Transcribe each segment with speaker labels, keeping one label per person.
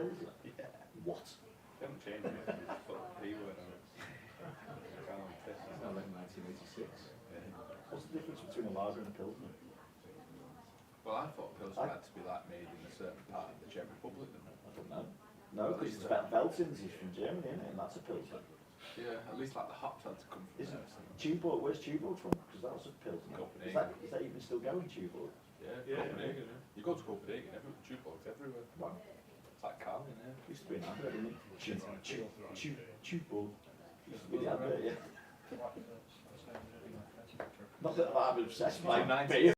Speaker 1: Pilsner?
Speaker 2: Yeah.
Speaker 1: What?
Speaker 2: They haven't changed it. They just put P word on it.
Speaker 3: It's not like 1986.
Speaker 2: Yeah.
Speaker 1: What's the difference between a lager and a Pilsner?
Speaker 2: Well, I thought Pilsner had to be like made in a certain part of the Czech Republic.
Speaker 1: I don't know. No, because it's about Veltins is from Germany, isn't it? And that's a Pilsner.
Speaker 2: Yeah, at least like the hops had to come from
Speaker 1: Isn't
Speaker 2: there.
Speaker 1: Tuborg, where's Tuborg from? Because that was a Pilsner.
Speaker 2: Copenhagen.
Speaker 1: Is that even still going, Tuborg?
Speaker 2: Yeah,
Speaker 3: Yeah.
Speaker 2: Copenhagen. Yeah. You go to Copenhagen, Tuborg's everywhere.
Speaker 1: Wow.
Speaker 2: It's like Carling, yeah.
Speaker 1: Used to be an advert, didn't it? Tuborg. Used to be the advert, yeah. Not that I'm obsessed by beer.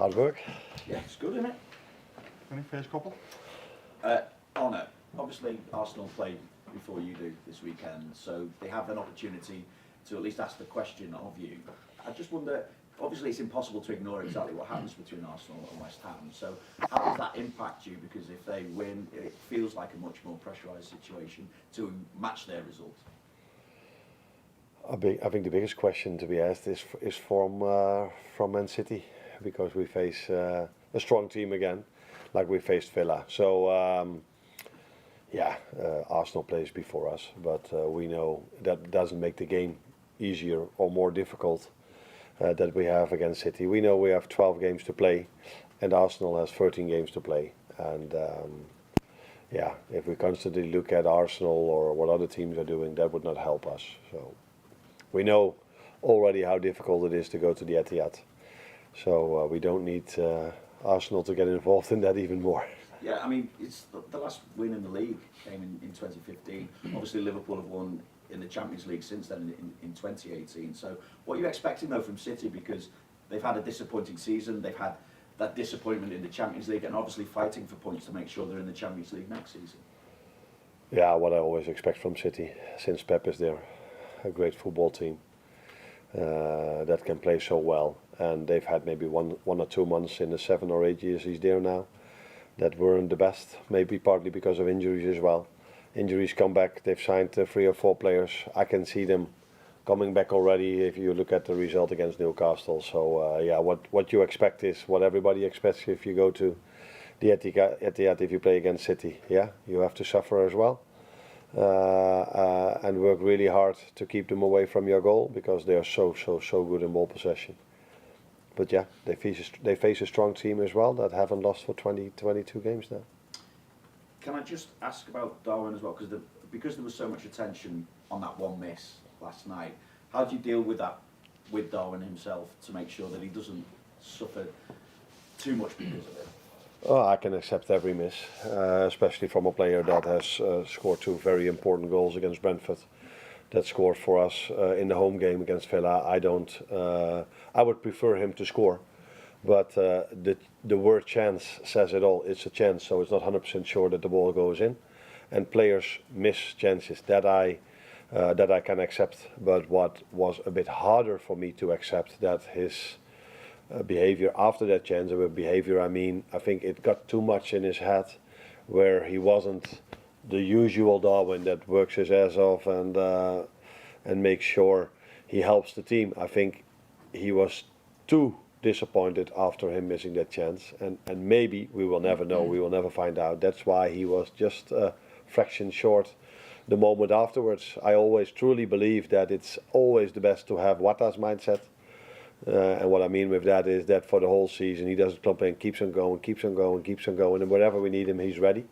Speaker 4: hard work.
Speaker 1: Yeah, it's good, isn't it?
Speaker 5: Any first couple?
Speaker 1: Arne, obviously Arsenal played before you do this weekend, so they have an opportunity to at least ask the question of you. I just wonder, obviously it's impossible to ignore exactly what happens between Arsenal and West Ham, so how does that impact you? Because if they win, it feels like a much more pressurised situation to match their result.
Speaker 4: I think the biggest question to be asked is from Man City, because we face a strong team again, like we faced Villa. So Arsenal plays before us, but we know that doesn't make the game easier or more difficult that we have against City. We know we have 12 games to play, and Arsenal has 13 games to play. And if we constantly look at Arsenal or what other teams are doing, that would not help us. So we know already how difficult it is to go to the Etihad. So we don't need Arsenal to get involved in that even more.
Speaker 1: Yeah, I mean, it's the last win in the league came in 2015. Obviously, Liverpool have won in the Champions League since then in 2018. So what are you expecting, though, from City? Because they've had a disappointing season. They've had that disappointment in the Champions League and obviously fighting for points to make sure they're in the Champions League next season.
Speaker 4: Yeah, what I always expect from City, since Pep is there. A great football team that can play so well. And they've had maybe one or 2 months in the 7 or 8 years he's there now that weren't the best, maybe partly because of injuries as well. Injuries come back, they've signed 3 or 4 players. I can see them coming back already if you look at the result against Newcastle. So what you expect is what everybody expects if you go to the Etihad if you play against City. Yeah, you have to suffer as well. And work really hard to keep them away from your goal, because they are so good in ball possession. But yeah, they face a strong team as well that haven't lost for 22 games now.
Speaker 1: Can I just ask about Darwin as well? Because there was so much attention on that one miss last night, how do you deal with that with Darwin himself to make sure that he doesn't suffer too much because of it?
Speaker 4: Oh, I can accept every miss, especially from a player that has scored 2 very important goals against Brentford, that scored for us in the home game against Villa. I would prefer him to score, but the word chance says it all. It's a chance, so it's not 100% sure that the ball goes in, and players miss chances. That I can accept. But what was a bit harder for me to accept, that his behavior after that chance, and with behavior I mean, I think it got too much in his head, where he wasn't the usual Darwin that works his ass off and makes sure he helps the team. I think he was too disappointed after him missing that chance, and maybe we will never know, we will never find out. That's why he was just a fraction short the moment afterwards. I always truly believe that it's always the best to have Wata's mindset. And what I mean with that is that for the whole season he doesn't complain, keeps on going, and wherever we need him he's ready.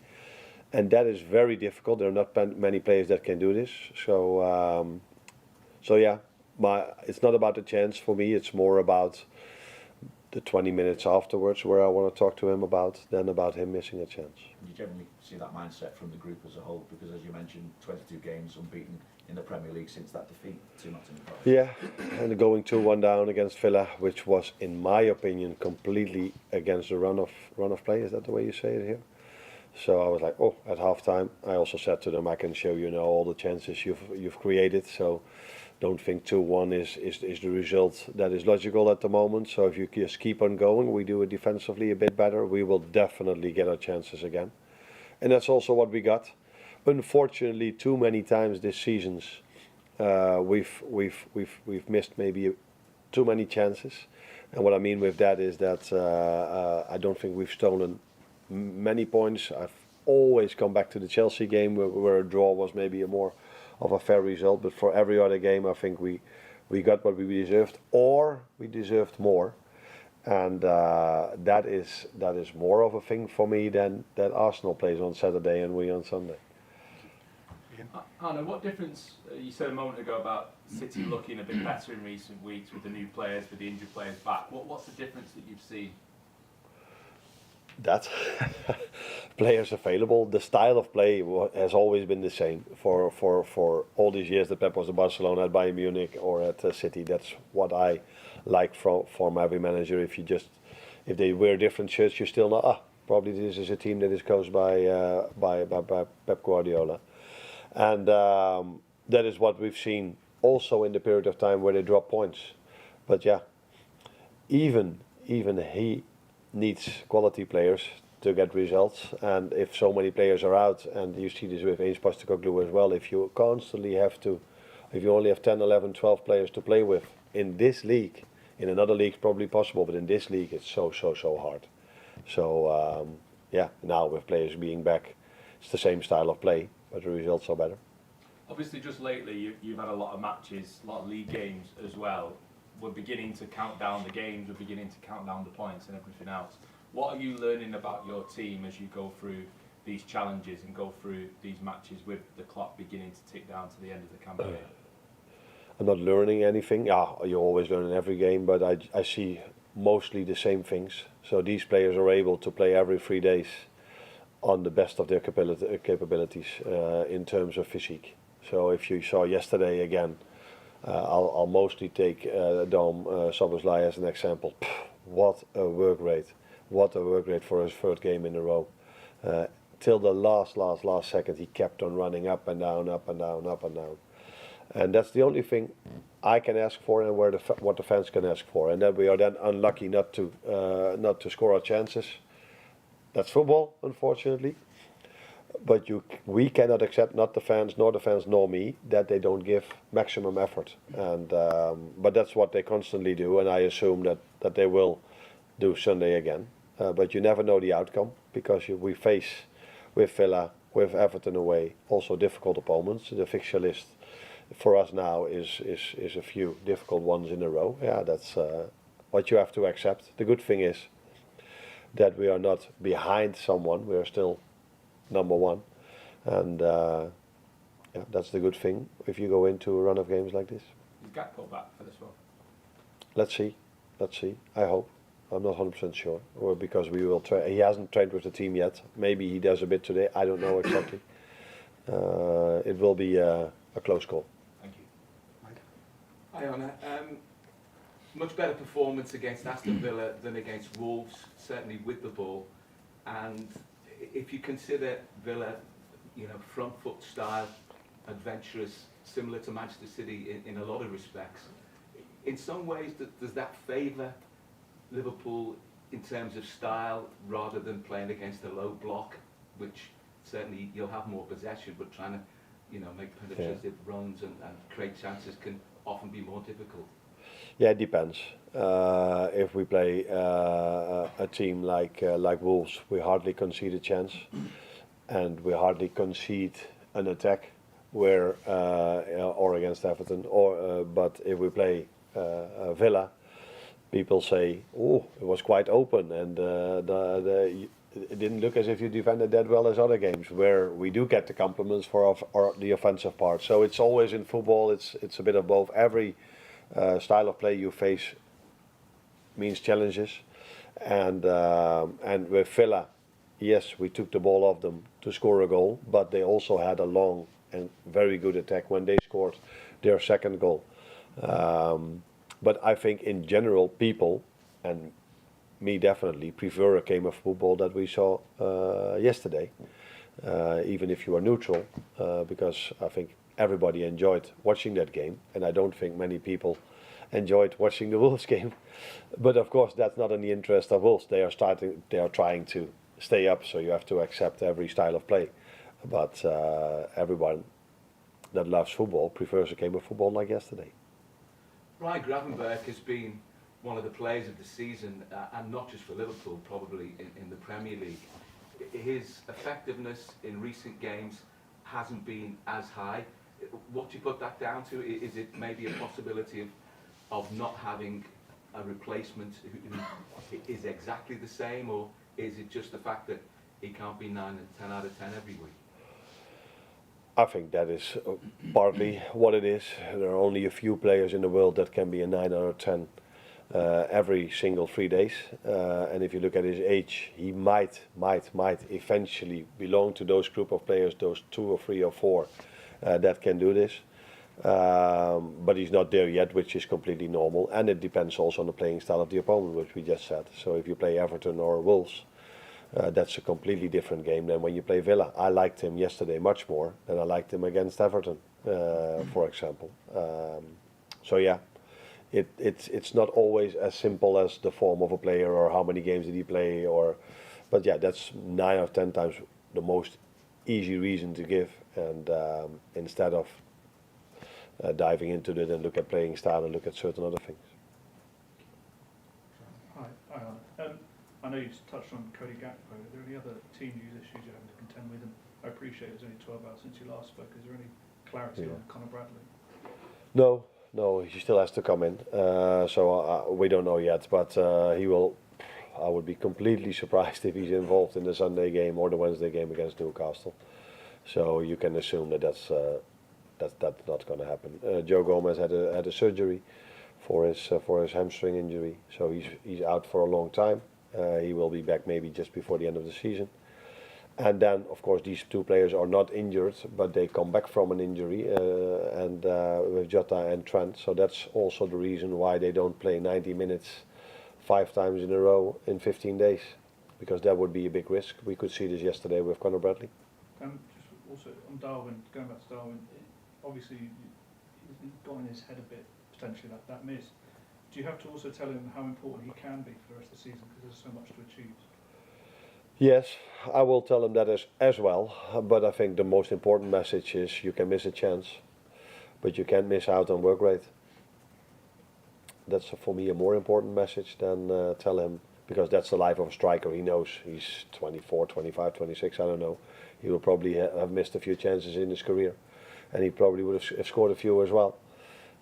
Speaker 4: And that is very difficult. There are not many players that can do this. So it's not about the chance for me, it's more about the 20 minutes afterwards where I want to talk to him than about him missing a chance.
Speaker 1: You generally see that mindset from the group as a whole, because as you mentioned, 22 games unbeaten in the Premier League since that defeat to Nottingham Forest.
Speaker 4: Yeah, and going 2-1 down against Villa, which was, in my opinion, completely against the run of play. Is that the way you say it here? So I was like, at half-time, I also said to them, I can show you now all the chances you've created. So don't think 2-1 is the result that is logical at the moment. So if you just keep on going, we do it defensively a bit better, we will definitely get our chances again. And that's also what we got. Unfortunately, too many times this season, we've missed maybe too many chances. And what I mean with that is that I don't think we've stolen many points. I've always come back to the Chelsea game where a draw was maybe a more of a fair result, but for every other game I think we got what we deserved, or we deserved more, and that is more of a thing for me than that Arsenal plays on Saturday and we on Sunday.
Speaker 2: Arne, what difference, you said a moment ago about City looking a bit better in recent weeks with the new players, with the injured players back. What's the difference that you've seen?
Speaker 4: That players available, the style of play has always been the same for all these years that Pep was at Barcelona, at Bayern Munich or at City. That's what I like from every manager. If if they wear different shirts, you still know, probably this is a team that is coached by Pep Guardiola. And that is what we've seen also in the period of time where they drop points. But yeah, even he needs quality players to get results. And if so many players are out, and you see this with Ainge Postecoglou as well, if you constantly have to, if you only have 10, 11, 12 players to play with in this league, in another league it's probably possible, but in this league it's so hard. So yeah, now with players being back, it's the same style of play, but the results are better.
Speaker 2: Obviously, just lately you've had a lot of matches, a lot of league games as well. We're beginning to count down the games, we're beginning to count down the points and everything else. What are you learning about your team as you go through these challenges and go through these matches with the clock beginning to tick down to the end of the campaign?
Speaker 4: I'm not learning anything. Yeah, you always learn in every game, but I see mostly the same things. So these players are able to play every 3 days on the best of their capabilities in terms of physique. So if you saw yesterday again, I'll mostly take Dom Szoboszlai as an example. What a work rate. What a work rate for his third game in a row. Till the last second he kept on running up and down, up and down, up and down. And that's the only thing I can ask for, and what the fans can ask for. And that we are then unlucky not to score our chances. That's football, unfortunately. But we cannot accept, not the fans, nor me, that they don't give maximum effort. And but that's what they constantly do, and I assume that they will do Sunday again. But you never know the outcome, because we face with Villa, with Everton away, also difficult opponents. The fixture list for us now is a few difficult ones in a row. Yeah, that's what you have to accept. The good thing is that we are not behind someone. We are still number one, and yeah, that's the good thing if you go into a run of games like this.
Speaker 2: Is Gakpo back for this one?
Speaker 4: Let's see. I hope. I'm not 100% sure, or because we will try. He hasn't trained with the team yet. Maybe he does a bit today. I don't know exactly. It will be a close call.
Speaker 2: Thank you.
Speaker 3: Hi, Arne. Much better performance against Aston Villa than against Wolves, certainly with the ball. And if you consider Villa, front foot style, adventurous, similar to Manchester City in a lot of respects, in some ways does that favour Liverpool in terms of style rather than playing against a low block, which certainly you'll have more possession, but trying to make penetrative runs and create chances can often be more difficult?
Speaker 4: Yeah, it depends. If we play a team like Wolves, we hardly concede a chance, and we hardly concede an attack. Where or against Everton, but if we play Villa, people say, "Oh, it was quite open," and it didn't look as if you defended that well as other games, where we do get the compliments for the offensive part. So it's always in football. It's a bit of both. Every style of play you face means challenges, and with Villa, yes, we took the ball off them to score a goal, but they also had a long and very good attack when they scored their second goal. But I think in general, people, and me definitely, prefer a game of football that we saw yesterday, even if you are neutral, because I think everybody enjoyed watching that game, and I don't think many people enjoyed watching the Wolves game. But of course, that's not in the interest of Wolves. They are trying to stay up, so you have to accept every style of play. But everyone that loves football prefers a game of football like yesterday.
Speaker 3: Ryan Gravenberch has been one of the players of the season, and not just for Liverpool, probably in the Premier League. His effectiveness in recent games hasn't been as high. What do you put that down to? Is it maybe a possibility of not having a replacement who is exactly the same, or is it just the fact that he can't be 9 and 10 out of 10 every week?
Speaker 4: I think that is partly what it is. There are only a few players in the world that can be a 9 out of 10 every single 3 days. And if you look at his age, he might eventually belong to those group of players, those 2 or 3 or 4 that can do this. But he's not there yet, which is completely normal, and it depends also on the playing style of the opponent, which we just said. So if you play Everton or Wolves, that's a completely different game than when you play Villa. I liked him yesterday much more than I liked him against Everton, for example. So yeah, it's not always as simple as the form of a player or how many games did he play, but yeah, that's 9 out of 10 times the most easy reason to give, and instead of diving into it and look at playing style and look at certain other things.
Speaker 6: Hi, Arne. I know you touched on Cody Gakpo. Are there any other team news issues you're having to contend with? And I appreciate it's only 12 hours since you last spoke. Is there any clarity on Conor Bradley?
Speaker 4: No, he still has to come in. So we don't know yet, but he will. I would be completely surprised if he's involved in the Sunday game or the Wednesday game against Newcastle. So you can assume that that's not going to happen. Joe Gomez had a surgery for his hamstring injury, so he's out for a long time. He will be back maybe just before the end of the season. And then, of course, these two players are not injured, but they come back from an injury, and with Jota and Trent. So that's also the reason why they don't play 90 minutes 5 times in a row in 15 days, because that would be a big risk. We could see this yesterday with Conor Bradley.
Speaker 6: Just also on Darwin, going back to Darwin, obviously he's got in his head a bit, potentially, that miss. Do you have to also tell him how important he can be for the rest of the season, because there's so much to achieve?
Speaker 4: Yes, I will tell him that as well, but I think the most important message is you can miss a chance, but you can't miss out on work rate. That's for me a more important message than tell him, because that's the life of a striker. He knows he's 24, 25, 26, I don't know. He will probably have missed a few chances in his career, and he probably would have scored a few as well.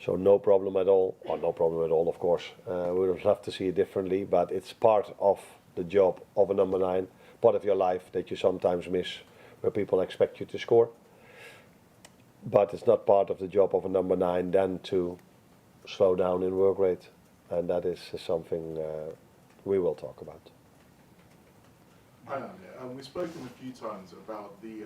Speaker 4: So no problem at all, or no problem at all, of course. We would love to see it differently, but it's part of the job of a number 9, part of your life that you sometimes miss, where people expect you to score. But it's not part of the job of a number 9 then to slow down in work rate, and that is something we will talk about.
Speaker 7: We've spoken a few times about the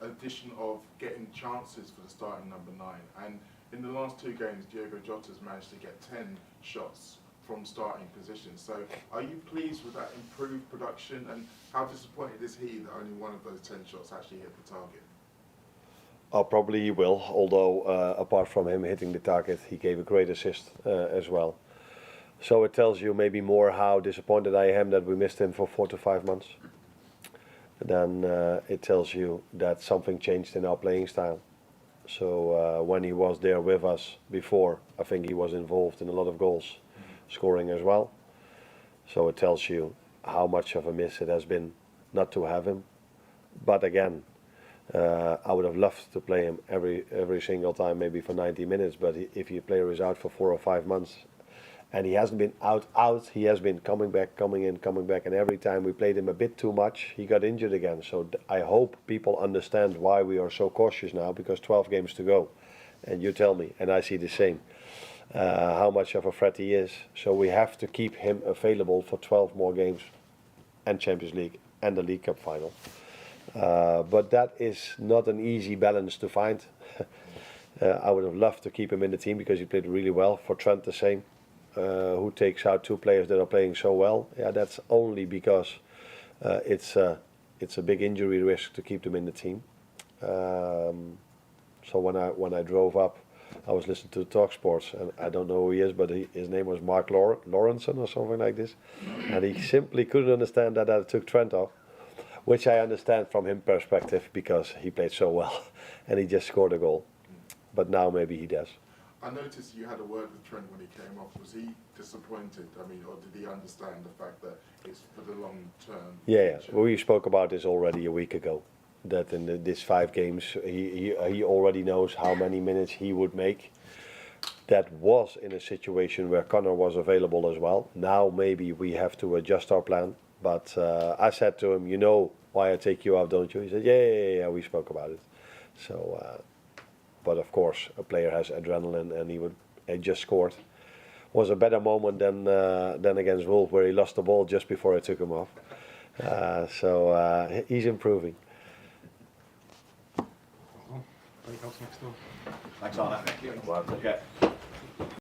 Speaker 7: addition of getting chances for the starting number 9, and in the last 2 games, Diogo Jota's managed to get 10 shots from starting positions. So are you pleased with that improved production, and how disappointed is he that only one of those 10 shots actually hit the target?
Speaker 4: Probably he will, although apart from him hitting the target, he gave a great assist as well. So it tells you maybe more how disappointed I am that we missed him for 4 to 5 months. Then it tells you that something changed in our playing style. So when he was there with us before, I think he was involved in a lot of goals, scoring as well. So it tells you how much of a miss it has been not to have him. But again, I would have loved to play him every single time, maybe for 90 minutes. But if your player is out for 4 or 5 months, and he hasn't been out, he has been coming back, coming in, coming back, and every time we played him a bit too much, he got injured again. So I hope people understand why we are so cautious now, because 12 games to go, and you tell me, and I see the same, how much of a threat he is. So we have to keep him available for 12 more games, and Champions League, and the League Cup final. But that is not an easy balance to find. I would have loved to keep him in the team because he played really well. For Trent the same. Who takes out 2 players that are playing so well? Yeah, that's only because it's a big injury risk to keep them in the team. So when I drove up, I was listening to Talk Sports, and I don't know who he is, but his name was Mark Lawrenson or something like this, and he simply couldn't understand that I took Trent off, which I understand from his perspective because he played so well, and he just scored a goal. But now maybe he does.
Speaker 7: I noticed you had a word with Trent when he came off. Was he disappointed? I mean, or did he understand the fact that it's for the long term?
Speaker 4: Yeah. We spoke about this already a week ago. That in these 5 games, he already knows how many minutes he would make. That was in a situation where Conor was available as well. Now maybe we have to adjust our plan. But I said to him, you know why I take you out, don't you? He said, yeah, we spoke about it. So. But of course, a player has adrenaline, and he just scored. Was a better moment than against Wolves, where he lost the ball just before I took him off. So he's improving.
Speaker 5: Breakout's next door.
Speaker 1: Thanks, Arne.
Speaker 3: Thank you.
Speaker 1: Okay.